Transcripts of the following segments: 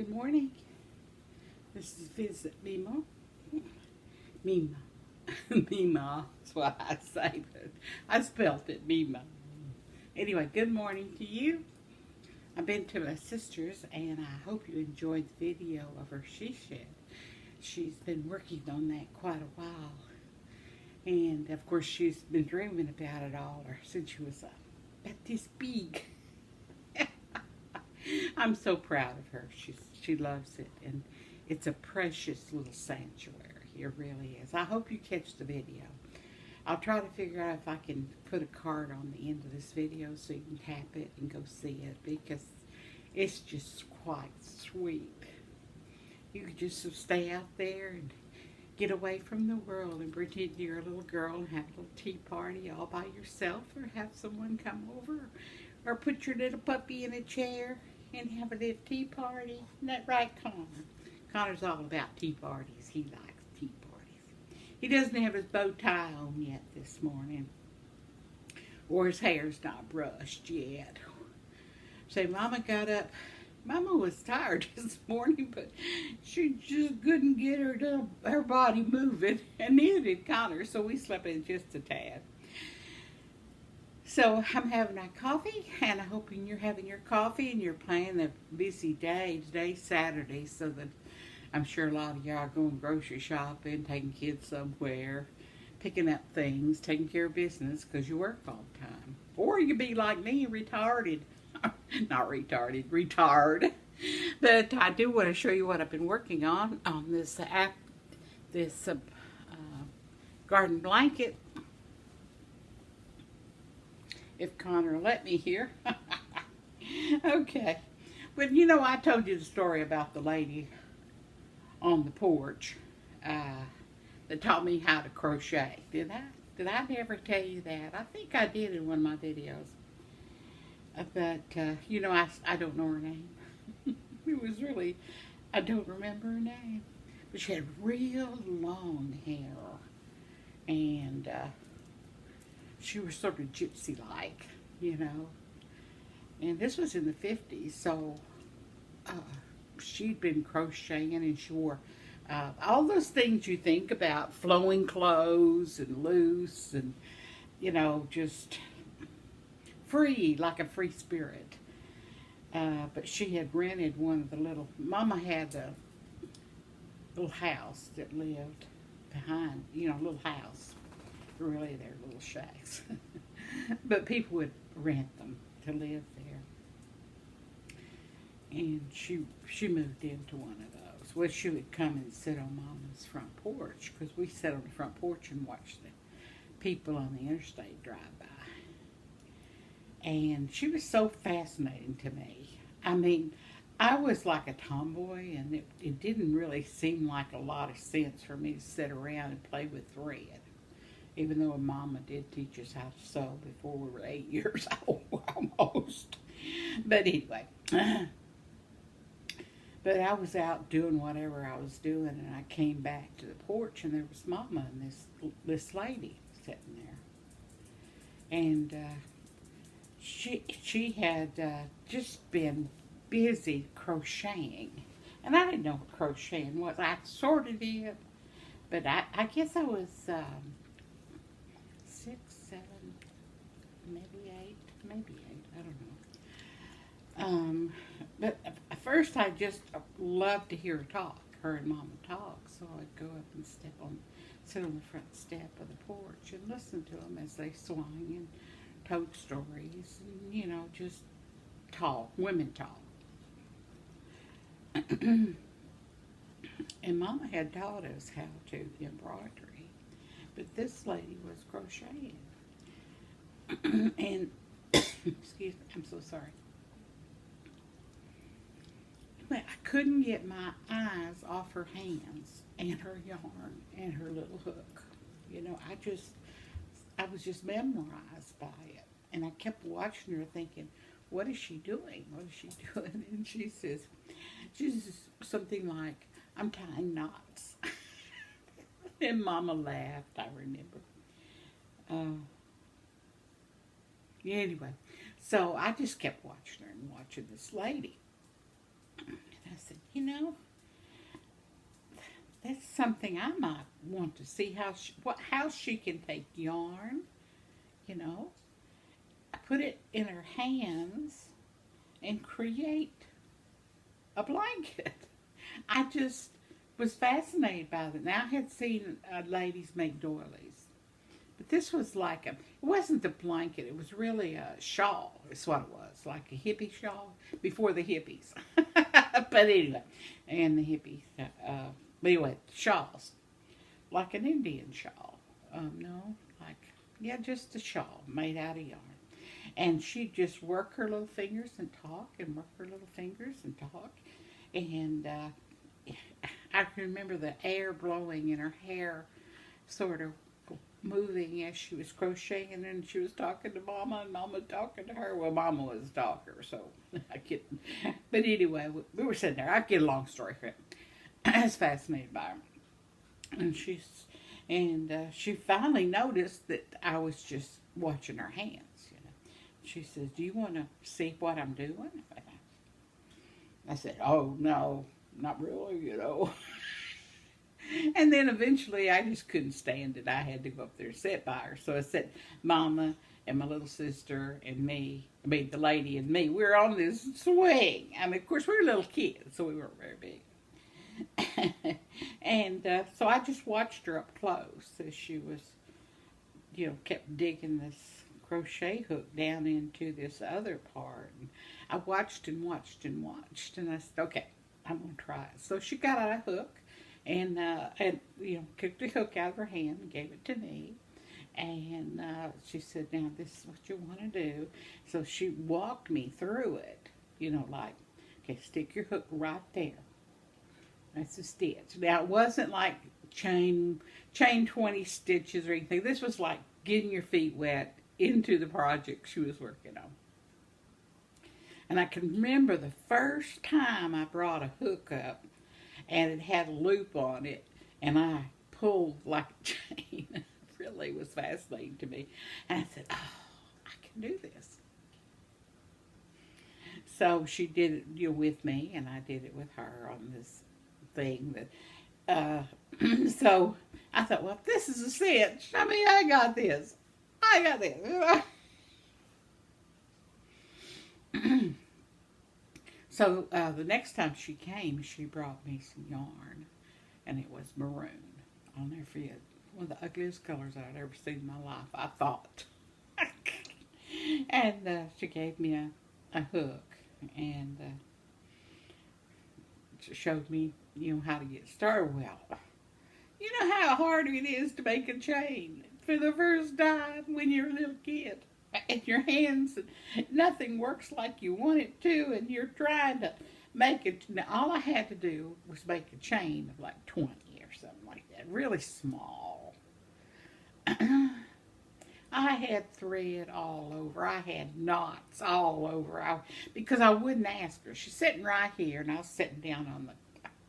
Good morning. This is Visit Mema. Mema. Mema. That's what I say, but I spelled it Mema. Anyway, good morning to you. I've been to my sister's and I hope you enjoyed the video of her she shed. She's been working on that quite a while. And of course she's been dreaming about it all since she was about this big. I'm so proud of her. She loves it, and it's a precious little sanctuary. It really is. I hope you catch the video. I'll try to figure out if I can put a card on the end of this video so you can tap it and go see it, because it's just quite sweet. You could just stay out there and get away from the world and pretend you're a little girl and have a little tea party all by yourself, or have someone come over, or put your little puppy in a chair and have a little tea party. Isn't that right, Connor? Connor's all about tea parties. He likes tea parties. He doesn't have his bow tie on yet this morning, or his hair's not brushed yet. So Mama got up. Mama was tired this morning, but she just couldn't get her body moving, and neither did Connor, so we slept in just a tad. So I'm having my coffee, and I'm hoping you're having your coffee and you're planning a busy day. Today's Saturday, so that I'm sure a lot of y'all are going grocery shopping, taking kids somewhere, picking up things, taking care of business because you work all the time. Or you could be like me, retarded. Not retarded, retard. But I do want to show you what I've been working on this garden blanket. If Connor will let me here. Okay. Well, you know, I told you the story about the lady on the porch that taught me how to crochet. Did I? Did I never tell you that? I think I did in one of my videos. But, you know, I don't know her name. It was really, I don't remember her name. But she had real long hair. And she was sort of gypsy-like, you know. And this was in the 50s, so she'd been crocheting, and she wore all those things you think about, flowing clothes and loose and, you know, just free, like a free spirit. But she had rented one of the little, Mama had a little house that lived behind, you know, a little house. Really, they're little shacks. But people would rent them to live there. And she moved into one of those. Well, she would come and sit on Mama's front porch, because we sat on the front porch and watched the people on the interstate drive by. And she was so fascinating to me. I mean, I was like a tomboy, and it didn't really seem like a lot of sense for me to sit around and play with thread. Even though Mama did teach us how to sew before we were 8 years old, almost. But anyway, but I was out doing whatever I was doing, and I came back to the porch, and there was Mama and this lady sitting there. And she had just been busy crocheting. And I didn't know what crocheting was. I sort of did, but I guess I was 6, 7, maybe 8, I don't know. But at first I just loved to hear her talk, her and Mama talk, so I'd go up and sit on the front step of the porch and listen to them as they swung and told stories, and, you know, just talk, women talk. And Mama had taught us how to embroidery, but this lady was crocheting. And, excuse me, I'm so sorry. Anyway, I couldn't get my eyes off her hands and her yarn and her little hook. You know, I was just mesmerized by it. And I kept watching her thinking, what is she doing? What is she doing? And she says something like, I'm tying knots. And Mama laughed, I remember. Anyway, so I just kept watching her and watching this lady. And I said, that's something I might want to see how she can take yarn, put it in her hands and create a blanket. I just was fascinated by it. Now I had seen ladies make doilies, but this was like it wasn't the blanket, it was really a shawl, is what it was, like a hippie shawl before the hippies. But anyway, and the hippies, but anyway, shawls, like an Indian shawl. No, just a shawl made out of yarn. And she'd just work her little fingers and talk, and work her little fingers and talk. And I can remember the air blowing and her hair sort of moving as she was crocheting, and then she was talking to Mama, and Mama talking to her. Well, Mama was a talker, so I couldn't. But anyway, we were sitting there. I get a long story for it. I was fascinated by her. And she finally noticed that I was just watching her hands, She says, "Do you want to see what I'm doing?" I said, "Oh, no, not really, And then eventually I just couldn't stand it. I had to go up there and sit by her. So I sat Mama and my little sister and me, the lady and me. We were on this swing. Of course, we were little kids, so we weren't very big. And so I just watched her up close as she was, kept digging this crochet hook down into this other part. And I watched and watched and watched, and I said, "Okay, I'm gonna try it." So she got out a hook and took the hook out of her hand and gave it to me. And she said, "Now this is what you want to do." So she walked me through it, okay, stick your hook right there. That's a stitch. Now, it wasn't like chain 20 stitches or anything. This was like getting your feet wet into the project she was working on. And I can remember the first time I brought a hook up and it had a loop on it and I pulled like a chain. It really was fascinating to me. And I said, "Oh, I can do this." So she did it with me, and I did it with her on this thing that so I thought, well, this is a cinch. I got this. So the next time she came, she brought me some yarn, and it was maroon. I'll never forget. One of the ugliest colors I'd ever seen in my life, I thought. And she gave me a hook, and showed me, how to get started. Well, you know how hard it is to make a chain for the first time when you're a little kid. And your hands, nothing works like you want it to, and you're trying to make it. Now, all I had to do was make a chain of like 20 or something like that, really small. I had thread all over. I had knots all over. Because I wouldn't ask her. She's sitting right here, and I was sitting down on the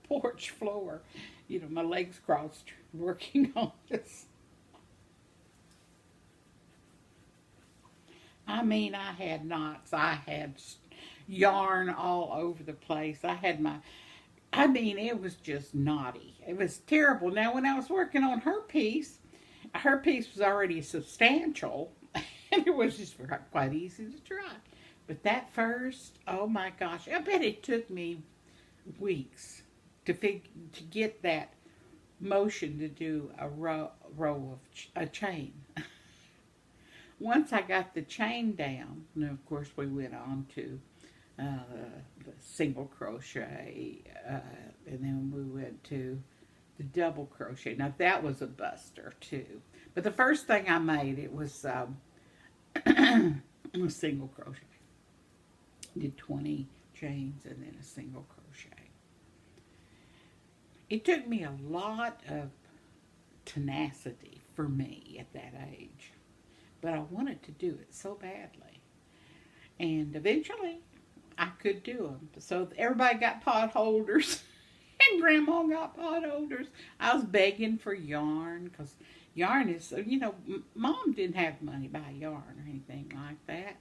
porch floor, my legs crossed, working on this. I had knots. I had yarn all over the place. It was just knotty. It was terrible. Now, when I was working on her piece was already substantial, and it was just quite easy to try. But that first, oh my gosh, I bet it took me weeks to get that motion to do a row of a chain. Once I got the chain down, and of course we went on to the single crochet, and then we went to the double crochet. Now that was a buster too. But the first thing I made, it was a single crochet. Did 20 chains and then a single crochet. It took me a lot of tenacity for me at that age. But I wanted to do it so badly. And eventually, I could do them. So everybody got pot holders. And Grandma got pot holders. I was begging for yarn. Because yarn is, Mom didn't have money to buy yarn or anything like that.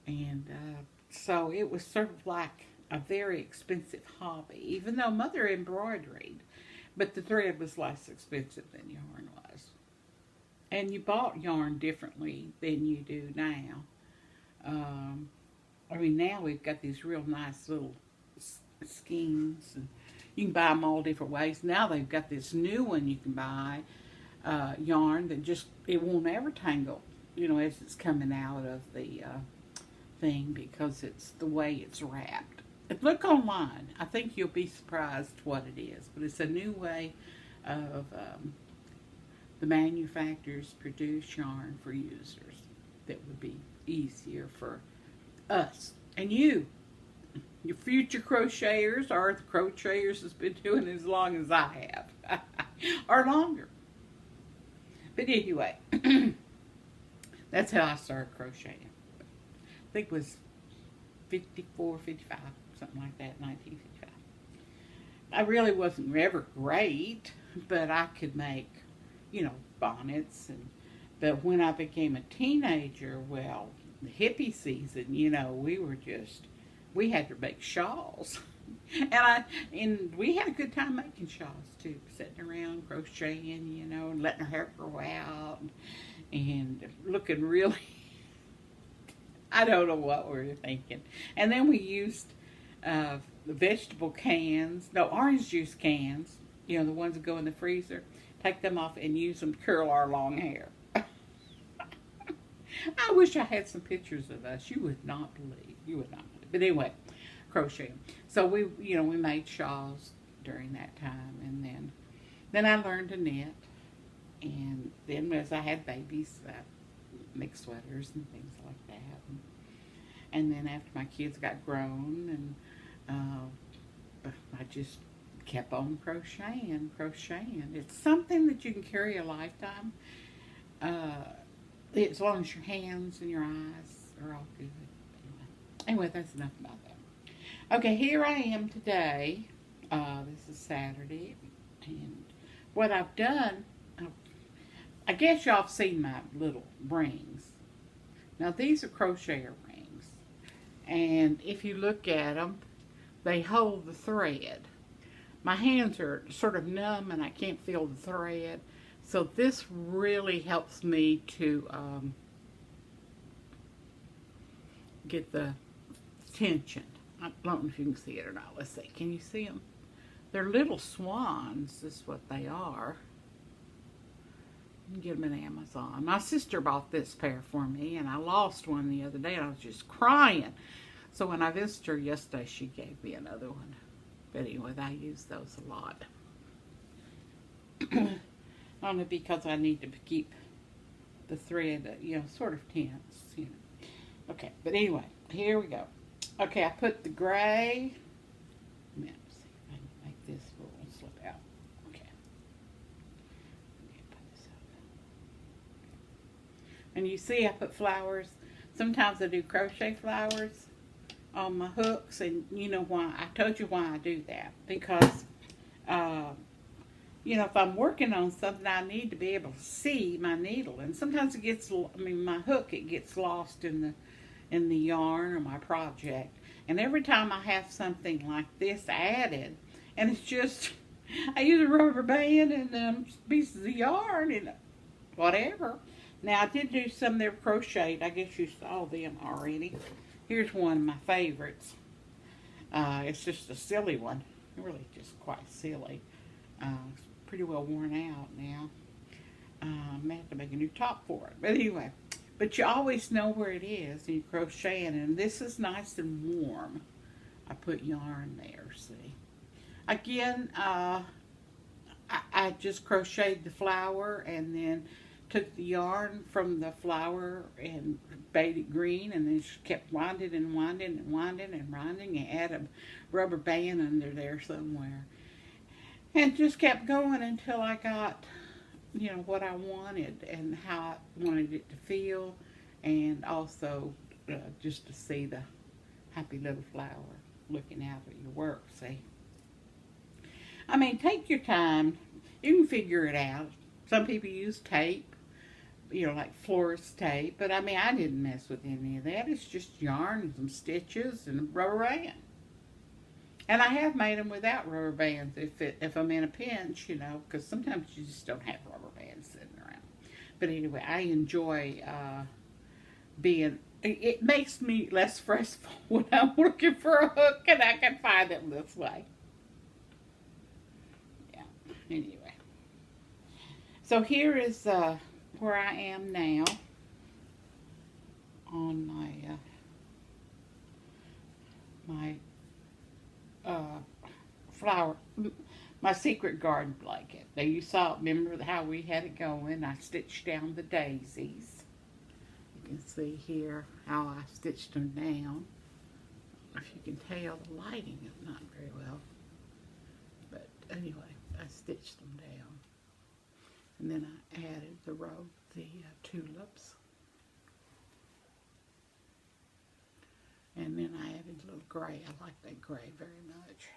And so it was sort of like a very expensive hobby, even though Mother embroidered, but the thread was less expensive than yarn was. And you bought yarn differently than you do now. I mean, now we've got these real nice little skeins, and you can buy them all different ways. Now they've got this new one you can buy, yarn that just, it won't ever tangle, you know, as it's coming out of the thing, because it's the way it's wrapped. Look online. I think you'll be surprised what it is, but it's a new way of the manufacturers produce yarn for users that would be easier for us and you, your future crocheters, or the crocheters that's been doing it as long as I have, or longer. But anyway, that's how I started crocheting. I think it was 54, 55, something like that, 1955. I really wasn't ever great, but I could make, you know, bonnets. But when I became a teenager, well, the hippie season, you know, we had to make shawls. And we had a good time making shawls too, sitting around crocheting, you know, and letting our hair grow out and looking really, I don't know what we were thinking. And then we used the vegetable cans, no, orange juice cans, you know, the ones that go in the freezer, take them off and use them to curl our long hair. I wish I had some pictures of us. You would not believe. You would not believe. But anyway, crocheting. So we made shawls during that time, and then I learned to knit, and then as I had babies, I made sweaters and things like that. And then after my kids got grown, and I just kept on crocheting. It's something that you can carry a lifetime. As long as your hands and your eyes are all good. Anyway, that's enough about that. Okay, here I am today. This is Saturday. And what I've done, I guess y'all have seen my little rings. Now, these are crocheter rings. And if you look at them, they hold the thread. My hands are sort of numb and I can't feel the thread. So this really helps me to get the tension. I don't know if you can see it or not. Let's see. Can you see them? They're little swans. This is what they are. You can get them at Amazon. My sister bought this pair for me, and I lost one the other day, and I was just crying. So when I visited her yesterday, she gave me another one. But anyway, I use those a lot. Only because I need to keep the thread, you know, sort of tense, you know. Okay, but anyway, here we go. Okay, I put the gray. Let's see if I can make this little slip out. Okay. Let me put this up. And you see I put flowers. Sometimes I do crochet flowers on my hooks, and you know why. I told you why I do that. Because, you know, if I'm working on something, I need to be able to see my needle. And sometimes it gets, my hook, it gets lost in the yarn or my project. And every time I have something like this added, and it's just, I use a rubber band and pieces of yarn and whatever. Now, I did do some that were crocheted. I guess you saw them already. Here's one of my favorites. It's just a silly one. Really just quite silly. It's pretty well worn out now. I may have to make a new top for it. But anyway, but you always know where it is and you're crocheting. And this is nice and warm. I put yarn there, see. Again, I just crocheted the flower and then took the yarn from the flower and made it green, and then just kept winding and winding and winding and winding, and add a rubber band under there somewhere. And just kept going until I got, you know, what I wanted and how I wanted it to feel, and also just to see the happy little flower looking out at your work, see. I mean, take your time. You can figure it out. Some people use tape, you know, like florist tape, but I mean, I didn't mess with any of that. It's just yarn and some stitches and a rubber band. And I have made them without rubber bands if I'm in a pinch, you know, because sometimes you just don't have rubber bands sitting around. But anyway, I enjoy being. It makes me less stressful when I'm looking for a hook and I can find them this way. Yeah. Anyway, so here is where I am now on my flower, my secret garden blanket. Now you saw, remember how we had it going? I stitched down the daisies. You can see here how I stitched them down. If you can tell, the lighting is not very well. But anyway, I stitched them down. And then I added the tulips. And then I added a little gray. I like that gray very much.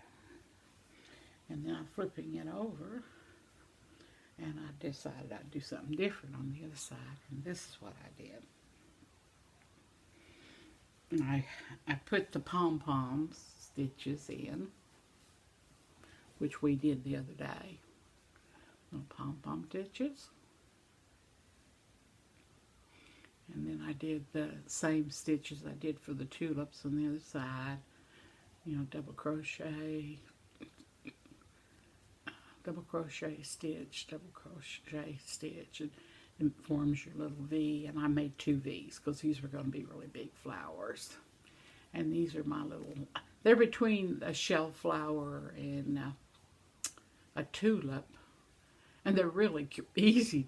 And then I'm flipping it over. And I decided I'd do something different on the other side. And this is what I did. I put the pom-poms stitches in, which we did the other day. Little pom-pom stitches. And then I did the same stitches I did for the tulips on the other side. You know, double crochet stitch, double crochet stitch, and it forms your little V. And I made 2 V's because these were going to be really big flowers. And these are my little, they're between a shell flower and a tulip. And they're really easy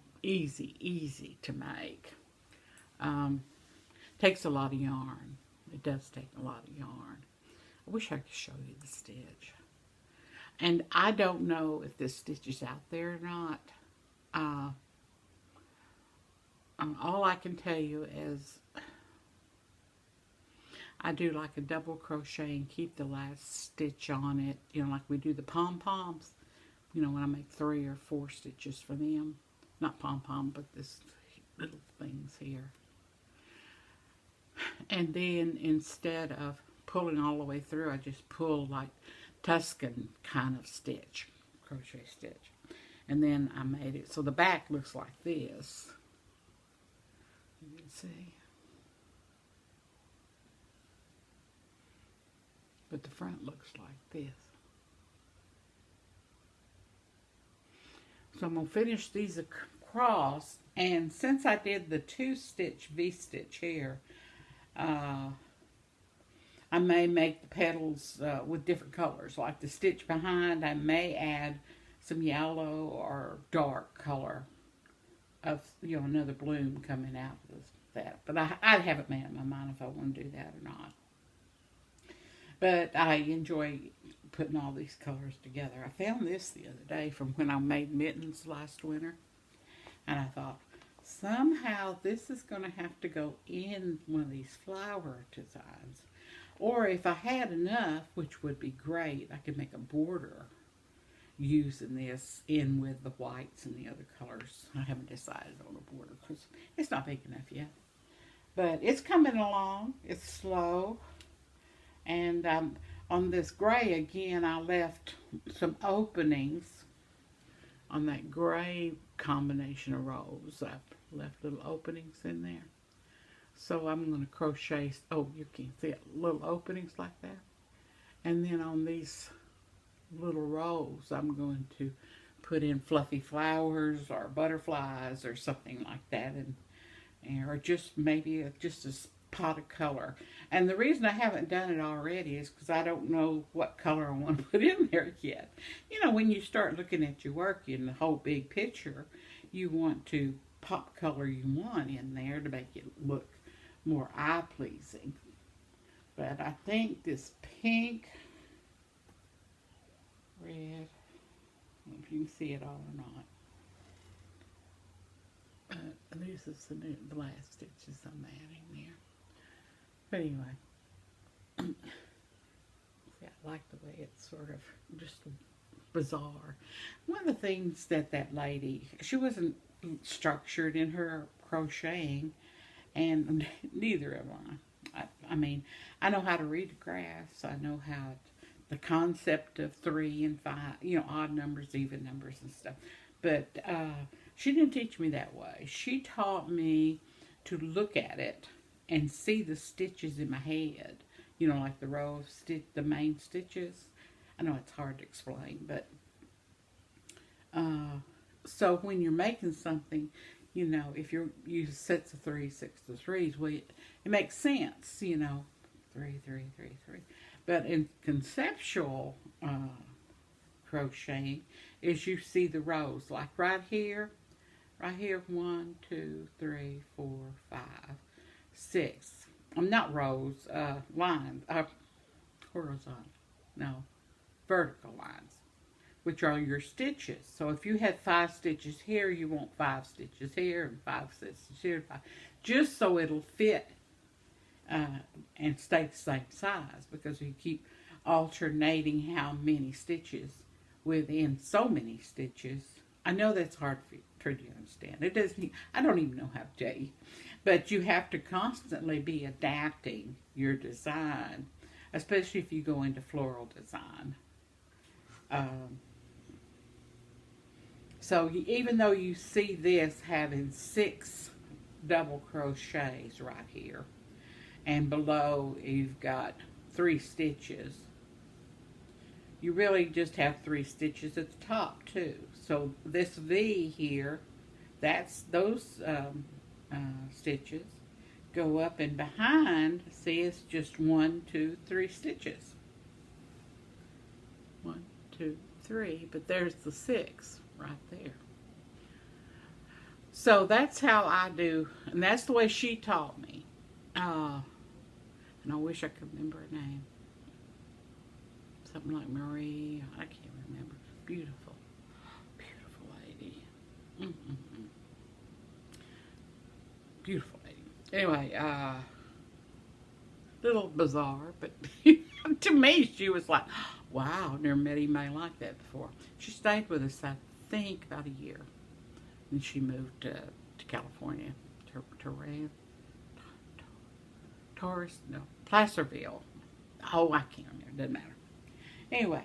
to make. Takes a lot of yarn. It does take a lot of yarn. I wish I could show you the stitch. And I don't know if this stitch is out there or not. All I can tell you is I do like a double crochet and keep the last stitch on it. You know, like we do the pom-poms. You know, when I make 3 or 4 stitches for them. Not pom-pom, but this little things here. And then instead of pulling all the way through, I just pull like Tuscan kind of stitch, crochet stitch. And then I made it so the back looks like this. You can see. But the front looks like this. So I'm going to finish these across, and since I did the 2-stitch V-stitch here, I may make the petals with different colors. Like the stitch behind, I may add some yellow or dark color of, you know, another bloom coming out of that. But I haven't made up my mind if I want to do that or not. But I enjoy putting all these colors together. I found this the other day from when I made mittens last winter. And I thought, somehow this is going to have to go in one of these flower designs. Or if I had enough, which would be great, I could make a border using this in with the whites and the other colors. I haven't decided on a border because it's not big enough yet. But it's coming along. It's slow. And on this gray, again, I left some openings on that gray combination of rows. I left little openings in there. So I'm going to crochet, oh, you can see it, little openings like that. And then on these little rows, I'm going to put in fluffy flowers or butterflies or something like that. Or just maybe just a pot of color. And the reason I haven't done it already is because I don't know what color I want to put in there yet. You know, when you start looking at your work in the whole big picture, you want to pop color you want in there to make it look more eye-pleasing. But I think this pink, red, I don't know if you can see it all or not. This is the last stitches I'm adding there. But anyway, see, I like the way it's sort of just bizarre. One of the things that lady, she wasn't structured in her crocheting, and neither am I. I mean, I know how to read the graphs. I know how the concept of 3 and 5, you know, odd numbers, even numbers and stuff. But she didn't teach me that way. She taught me to look at it and see the stitches in my head. You know, like the row of the main stitches. I know it's hard to explain, but so when you're making something, you know, if you use sets of 3, 6 of 3s, well, it makes sense, you know, 3, 3, 3, 3. But in conceptual crocheting, is you see the rows, like right here, 1, 2, 3, 4, 5, 6. I'm not rows, lines, horizontal, no, vertical lines, which are your stitches. So if you had 5 stitches here, you want 5 stitches here and 5 stitches here, just so it'll fit and stay the same size, because you keep alternating how many stitches within so many stitches. I know that's hard for you to understand. It doesn't. I don't even know how to tell you, but you have to constantly be adapting your design, especially if you go into floral design. So even though you see this having 6 double crochets right here, and below you've got 3 stitches, you really just have 3 stitches at the top too. So this V here, that's those stitches go up, and behind, see, it's just 1, 2, 3 stitches. 1, 2, 3, but there's the 6 right there. So that's how I do, and that's the way she taught me. And I wish I could remember her name. Something like Marie, I can't remember. Beautiful, beautiful lady. Beautiful lady. Anyway, little bizarre, but to me she was like, wow, never met anybody like that before. She stayed with us, I think, about a year. And she moved to California, Placerville. Oh, I can't remember. Doesn't matter. Anyway,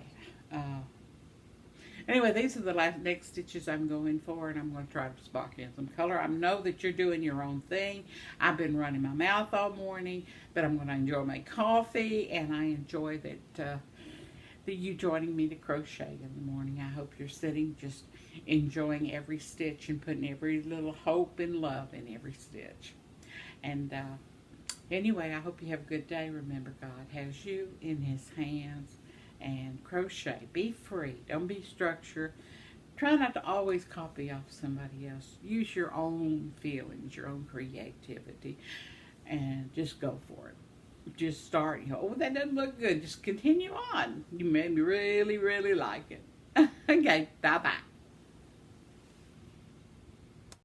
these are the next stitches I'm going for, and I'm going to try to spark in some color. I know that you're doing your own thing. I've been running my mouth all morning, but I'm going to enjoy my coffee, and I enjoy that you joining me to crochet in the morning. I hope you're sitting just enjoying every stitch and putting every little hope and love in every stitch. And anyway, I hope you have a good day. Remember, God has you in His hands. And crochet. Be free. Don't be structured. Try not to always copy off somebody else. Use your own feelings, your own creativity, and just go for it. Just start. You know, oh, that doesn't look good. Just continue on. You made me really, really like it. Okay, bye-bye.